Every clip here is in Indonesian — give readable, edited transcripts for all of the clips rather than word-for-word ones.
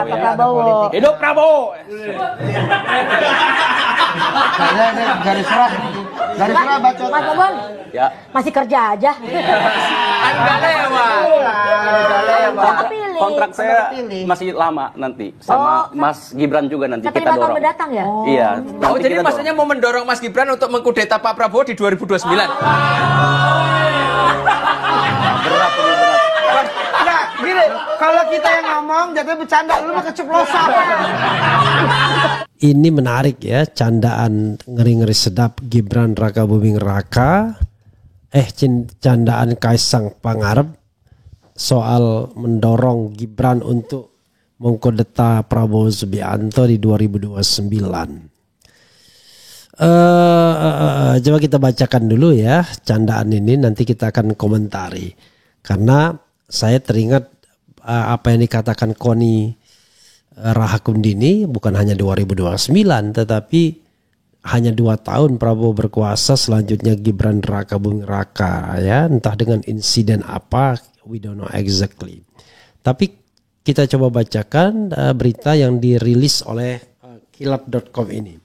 Pak Prabowo. Hidup Prabowo. Saya ini garis merah bacot. Mas Bobon, Ya. masih kerja aja. Kan nggak lewat. Kontrak saya masih lama nanti sama Mas Gibran juga nanti Sampai kita 5 tahun dorong. mendatang ya? Iya. Oh, nanti jadi kita maksudnya mau mendorong Mas Gibran untuk mengkudeta Pak Prabowo di 2029. berat. Enggak, gini, kalau kita yang ngomong jatuh bercanda, lu mah keceplosan. Ini menarik ya, candaan ngeri-ngeri sedap Gibran Raka Buming Raka. Candaan Kaisang Pangarep soal mendorong Gibran untuk mengkudeta Prabowo Subianto di 2029. Coba kita bacakan dulu ya candaan ini, nanti kita akan komentari. Karena saya teringat apa yang dikatakan Koni Rahakundini, bukan hanya 2029 tetapi hanya 2 tahun Prabowo berkuasa, selanjutnya Gibran Raka Buming Raka ya, entah dengan insiden apa, we don't know exactly. Tapi kita coba bacakan berita yang dirilis oleh kilap.com ini.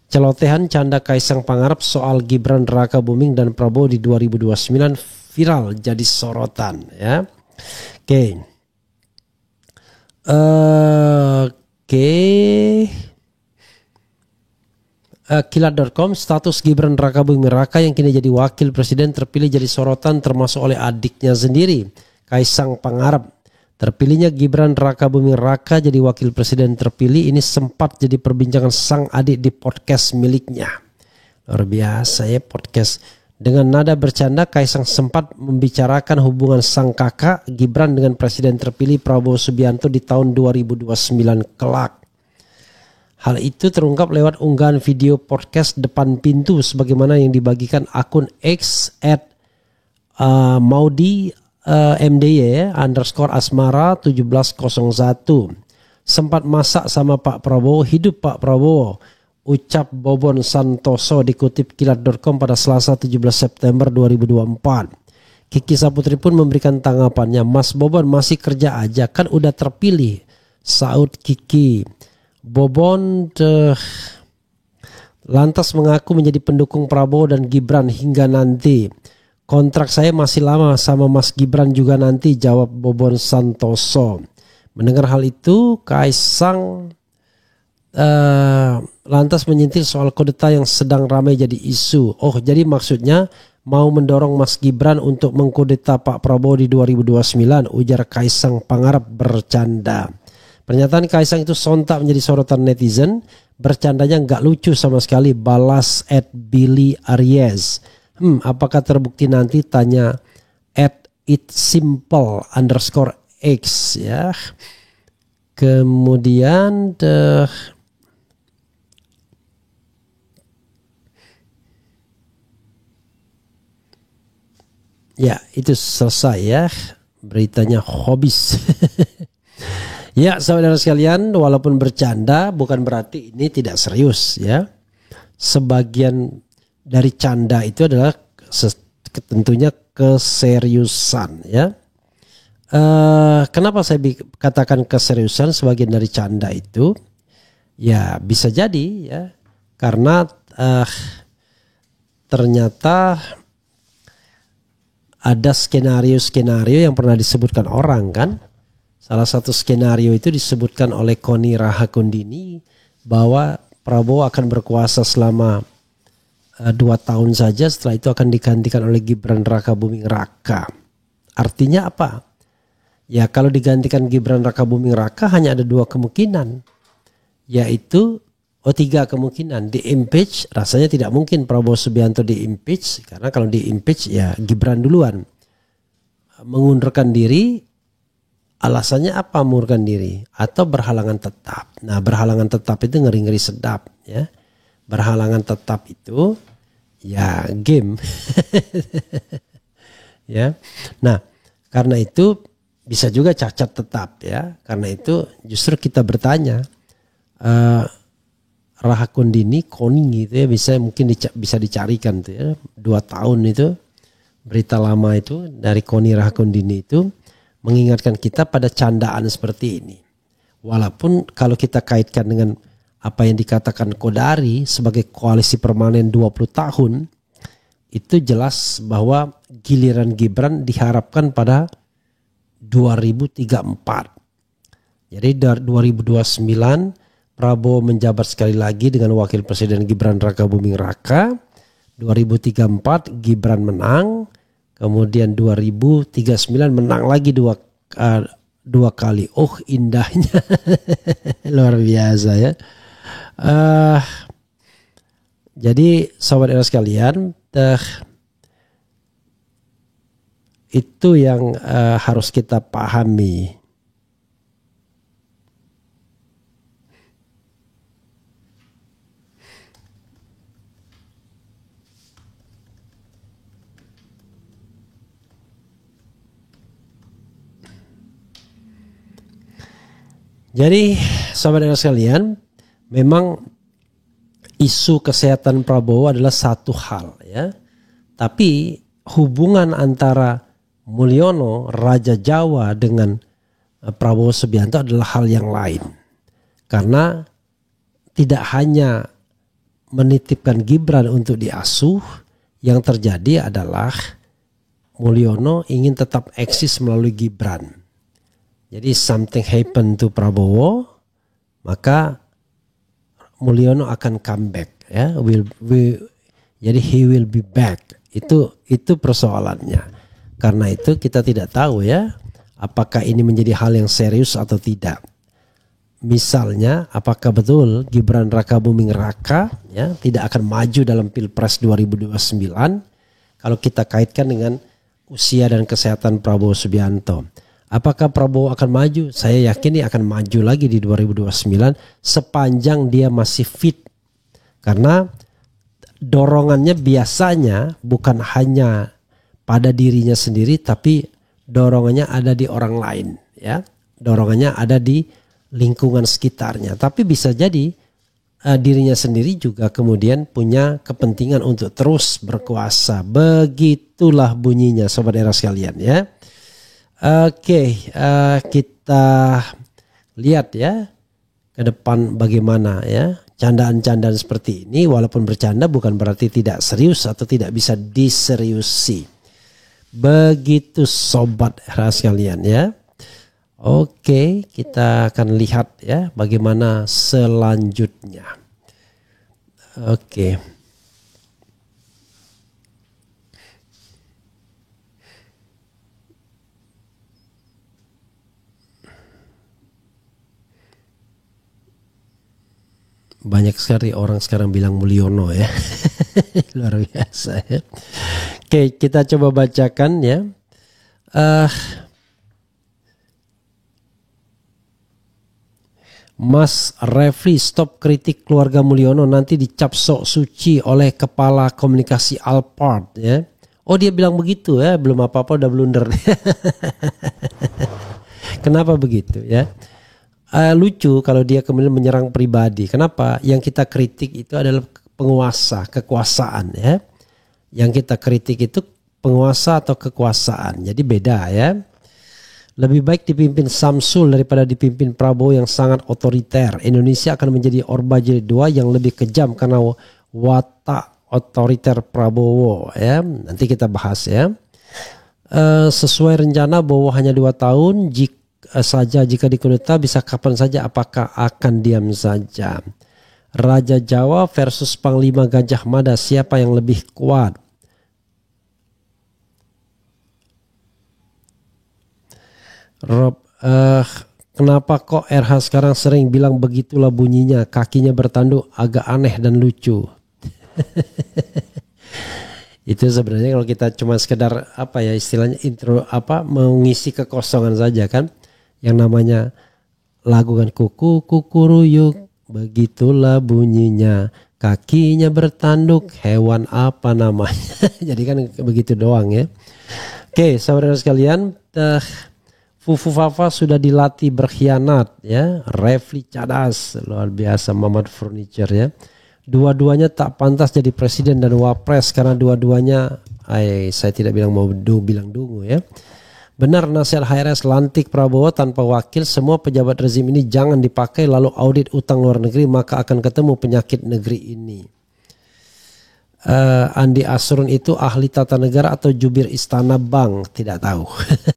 Celotehan canda Kaisang Pangarep soal Gibran Raka Buming dan Prabowo di 2029 viral jadi sorotan ya. Oke. Kilat.com, status Gibran Raka Buming Raka yang kini jadi wakil presiden terpilih jadi sorotan termasuk oleh adiknya sendiri, Kaisang Pangarep. Terpilihnya Gibran Raka Buming Raka jadi wakil presiden terpilih ini sempat jadi perbincangan sang adik di podcast miliknya. Luar biasa ya podcast. Dengan nada bercanda, Kaisang sempat membicarakan hubungan sang kakak Gibran dengan presiden terpilih Prabowo Subianto di tahun 2029 kelak. Hal itu terungkap lewat unggahan video podcast Depan Pintu sebagaimana yang dibagikan akun X @maudi MDY _asmara 1701. Sempat masak sama Pak Prabowo, hidup Pak Prabowo, ucap Bobon Santoso dikutip kilat.com pada Selasa 17 September 2024. Kiki Saputri pun memberikan tanggapannya, Mas Bobon masih kerja aja kan udah terpilih, saud Kiki. Bobon lantas mengaku menjadi pendukung Prabowo dan Gibran hingga nanti. Kontrak saya masih lama sama Mas Gibran juga nanti, jawab Bobon Santoso. Mendengar hal itu, Kaisang lantas menyentil soal kudeta yang sedang ramai jadi isu. Oh, jadi maksudnya mau mendorong Mas Gibran untuk mengkudeta Pak Prabowo di 2029, ujar Kaisang Pangarep bercanda. Pernyataan Kaisang itu sontak menjadi sorotan netizen. Bercandanya nggak lucu sama sekali, balas @Billy Aries. Apakah terbukti nanti, tanya @itsimple_x ya. Kemudian ya itu selesai ya beritanya hobis. Ya saudara sekalian, walaupun bercanda bukan berarti ini tidak serius ya. Sebagian dari canda itu adalah tentunya keseriusan ya. Kenapa saya katakan keseriusan sebagian dari canda itu? Ya bisa jadi ya karena ternyata ada skenario-skenario yang pernah disebutkan orang kan. Salah satu skenario itu disebutkan oleh Koni Rahakundini bahwa Prabowo akan berkuasa selama 2 tahun saja, setelah itu akan digantikan oleh Gibran Raka Buming Raka. Artinya apa? Ya kalau digantikan Gibran Raka Buming Raka hanya ada 2 kemungkinan, yaitu 3 kemungkinan. Di-impeach, rasanya tidak mungkin Prabowo Subianto di-impeach, karena kalau di-impeach ya Gibran duluan. Mengundurkan diri, alasannya apa mengundurkan diri? Atau berhalangan tetap. Nah berhalangan tetap itu ngeri-ngeri sedap ya. Berhalangan tetap itu ya game. Ya. Nah karena itu bisa juga cacat tetap ya. Karena itu justru kita bertanya, Rahakundini, Koni gitu ya, bisa dicarikan tuh ya, 2 tahun itu berita lama itu dari Koni Rahakundini itu mengingatkan kita pada candaan seperti ini. Walaupun kalau kita kaitkan dengan apa yang dikatakan Kodari sebagai koalisi permanen 20 tahun, itu jelas bahwa giliran Gibran diharapkan pada 2034. Jadi dari 2029 Prabowo menjabat sekali lagi dengan Wakil Presiden Gibran Raka Buming Raka. 2034 Gibran menang. Kemudian 2039 menang lagi dua kali. Oh indahnya. Luar biasa ya. Jadi sobat era sekalian, itu yang harus kita pahami. Jadi sahabat sekalian, memang isu kesehatan Prabowo adalah satu hal ya. Tapi hubungan antara Mulyono, Raja Jawa dengan Prabowo Subianto adalah hal yang lain. Karena tidak hanya menitipkan Gibran untuk diasuh, yang terjadi adalah Mulyono ingin tetap eksis melalui Gibran. Jadi something happen to Prabowo, maka Mulyono akan comeback ya. Jadi he will be back. Itu persoalannya. Karena itu kita tidak tahu ya, apakah ini menjadi hal yang serius atau tidak. Misalnya apakah betul Gibran Raka Buming Raka ya tidak akan maju dalam Pilpres 2029 kalau kita kaitkan dengan usia dan kesehatan Prabowo Subianto. Apakah Prabowo akan maju? Saya yakin dia akan maju lagi di 2029 sepanjang dia masih fit. Karena dorongannya biasanya bukan hanya pada dirinya sendiri, tapi dorongannya ada di orang lain, ya. Dorongannya ada di lingkungan sekitarnya. Tapi bisa jadi dirinya sendiri juga kemudian punya kepentingan untuk terus berkuasa. Begitulah bunyinya sobat era sekalian ya. Oke, kita lihat ya ke depan bagaimana ya. Candaan-candaan seperti ini walaupun bercanda bukan berarti tidak serius atau tidak bisa diseriusi. Begitu sobat era sekalian ya. Oke, kita akan lihat ya bagaimana selanjutnya. Oke. Banyak sekali orang sekarang bilang Mulyono ya. Luar biasa ya. Oke, kita coba bacakan ya. Mas Refli, stop kritik keluarga Mulyono, nanti dicap sok suci oleh kepala komunikasi Alphard ya. Oh dia bilang begitu ya, belum apa-apa udah blunder. Kenapa begitu ya? Lucu kalau dia kemudian menyerang pribadi. Kenapa? Yang kita kritik itu adalah penguasa, kekuasaan ya. Yang kita kritik itu penguasa atau kekuasaan. Jadi beda ya. Lebih baik dipimpin Samsul daripada dipimpin Prabowo yang sangat otoriter. Indonesia akan menjadi Orba Jilid 2 yang lebih kejam karena watak otoriter Prabowo ya. Nanti kita bahas ya. Sesuai rencana Bowo hanya 2 tahun jika dikudeta bisa kapan saja, apakah akan diam saja? Raja Jawa versus Panglima Gajah Mada, siapa yang lebih kuat? Rob, kenapa kok RH sekarang sering bilang begitulah bunyinya, kakinya bertanduk, agak aneh dan lucu. Itu sebenarnya kalau kita cuma sekedar apa ya istilahnya intro apa mengisi kekosongan saja kan. Yang namanya lagu kan kuku ruyuk, begitulah bunyinya, kakinya bertanduk, hewan apa namanya. Jadi kan begitu doang ya. Oke, saudara sekalian, Fufu Fafa sudah dilatih berkhianat ya. Refli Cadas, luar biasa, Mamat Furniture ya. Dua-duanya tak pantas jadi presiden dan wapres karena dua-duanya saya tidak bilang mau bilang dungu ya. Benar nasihat HRS lantik Prabowo tanpa wakil, semua pejabat rezim ini jangan dipakai lalu audit utang luar negeri maka akan ketemu penyakit negeri ini. Andi Asrun itu ahli tata negara atau jubir istana Bang? Tidak tahu.